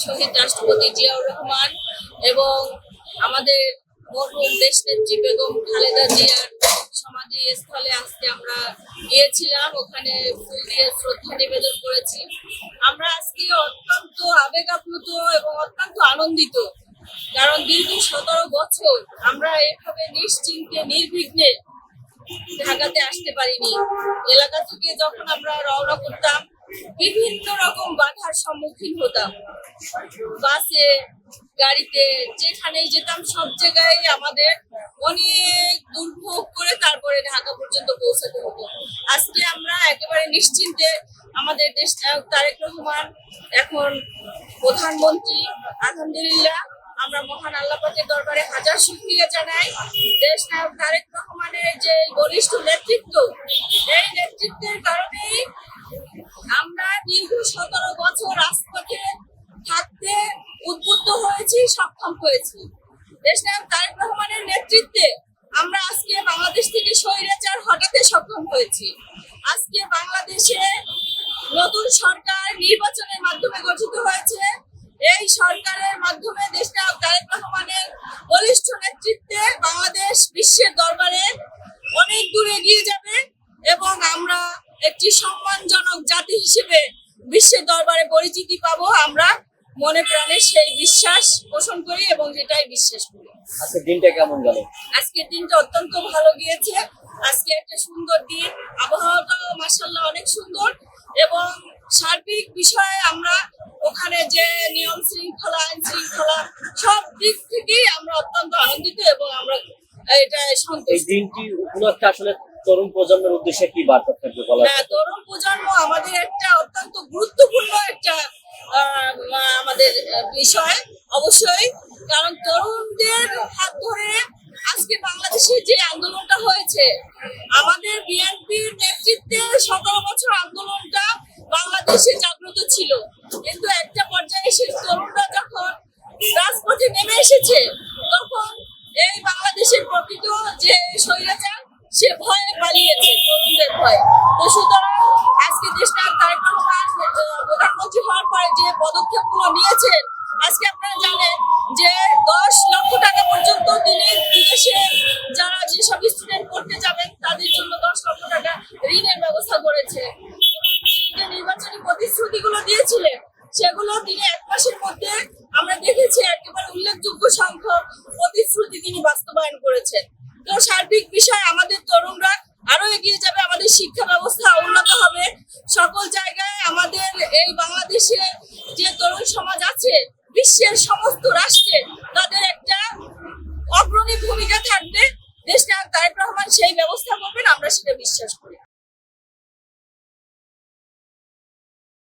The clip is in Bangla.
শহীদ রাষ্ট্রপতি জিয়াউর রহমান এবং আমাদের মরহুম দেশনেত্রী বেগম খালেদা জিয়ার সমাধিস্থলে আজকে আমরা গিয়েছিলাম, ওখানে ফুল দিয়ে শ্রদ্ধা নিবেদন করেছি। আমরা আজকে অত্যন্ত আবেগ আপ্লুত এবং অত্যন্ত আনন্দিত, কারণ দীর্ঘ 17 বছর আমরা এভাবে নিশ্চিন্তে নির্বিঘ্নে ঢাকাতে আসতে পারিনি। এলাকা থেকে যখন আমরা রওনা করতাম বিভিন্ন রকম বাধার সম্মুখীন হতাম, বাসে গাড়িতে যেখানেই যেতাম সব জায়গায় আমাদের অনেক দুর্ভোগ করে তারপরে ঢাকা পর্যন্ত পৌঁছাতে হতো। আজকে আমরা একেবারে নিশ্চিন্তে, আমাদের দেশ তারেক রহমান এখন প্রধানমন্ত্রী, আলহামদুলিল্লাহ আমরা মহান আল্লাহ পাকের দরবারে হাজার শুকরিয়া জানাই। দেশ নায়ক তারেক রহমানের যে বলিষ্ঠ নেতৃত্ব, এই নেতৃত্বের কারণেই আমরা দীর্ঘ 17 বছর রাজপথে থাকতে উদ্বুদ্ধ হয়েছি, সক্ষম হয়েছি। দেশ নায়ক তারেক রহমানের নেতৃত্বে আমরা আজকে বাংলাদেশ থেকে স্বৈরাচার হটাতে সক্ষম হয়েছি। আজকে বাংলাদেশে নতুন সরকার নির্বাচনের মাধ্যমে গঠিত হয়েছে। এই সরকারের মাধ্যমে দেশ নায়ক তারেক রহমানের বলিষ্ঠ নেতৃত্বে বাংলাদেশ বিশ্বের দরবারে অনেক দূর এগিয়ে যাবে এবং আমরা একটি সম্মানজনক জাতি হিসেবে বিশ্বের দরবারে পরিচিতি পাবো। আমরা মনে প্রাণে সেই বিশ্বাস পোষণ করি এবং যেটাই বিশ্বাস করি। আজকের দিনটা কেমন গেল? আজকের দিনটা অত্যন্ত ভালো গিয়েছে। আজকে একটা সুন্দর দিন, আবহাওয়াটাও মাশাআল্লাহ অনেক সুন্দর এবং সার্বিক বিষয়ে আমরা ওখানে যে নিয়ম শৃঙ্খলা, আইন শৃঙ্খলা সব দিক থেকেই আমরা অত্যন্ত আনন্দিত এবং আমরা এটা সন্তুষ্ট। এই দিনটি উপলক্ষে আসলে তরুণ প্রজন্মের উদ্দেশ্যে কি বার্তা থাকবে বলা? তরুণ প্রজন্ম আমাদের একটা অত্যন্ত গুরুত্বপূর্ণ একটা আমাদের বিষয় অবশ্যই, কারণ তরুণদের হাত ধরে আজকে বাংলাদেশে যে আন্দোলনটা হয়েছে, আমাদের বিএনপির নেতৃত্বে 17 বছর আন্দোলনটা বাংলাদেশে জাগ্রত ছিল, কিন্তু একটা পর্যায়ে এসে তরুণরা যখন রাজপথে নেমে এসেছে তখন এই বাংলাদেশের প্রকৃত যে স্বৈরাচার সে ভয়ে পালিয়েছে, তরুণদের ভয়ে। তো সুতরাং আজকে দেশ নায়ক তারেক রহমান প্রধানমন্ত্রী হওয়ার পরে যে পদক্ষেপগুলো নিয়েছেন, আজকে আপনারা জানেন যে 10 লক্ষ টাকা পর্যন্ত তিনি বিদেশে যারা যেসব স্টুডেন্ট পড়তে যাবেন তাদের জন্য 10 লক্ষ টাকা ঋণের ব্যবস্থা করেছে। যে নির্বাচনী প্রতিশ্রুতিগুলো দিয়েছিলেন সেগুলো তিনি 1 মাসের মধ্যে আমরা দেখেছি একেবারে উল্লেখযোগ্য সংখ্যক প্রতিশ্রুতি তিনি বাস্তবায়ন করেছেন। তো সার্বিক বিষয় আমাদের তরুণরা আরো এগিয়ে যাবে, আমাদের শিক্ষা ব্যবস্থা উন্নত হবে, সকল জায়গায় আমাদের এই বাংলাদেশে যে তরুণ সমাজ আছে বিশ্বের সমস্ত রাষ্ট্রে তাদের একটা অগ্রণী ভূমিকা থাকবে। দেশ নায়ক তারেক রহমান সেই ব্যবস্থা করবেন, আমরা সেটা বিশ্বাস করি।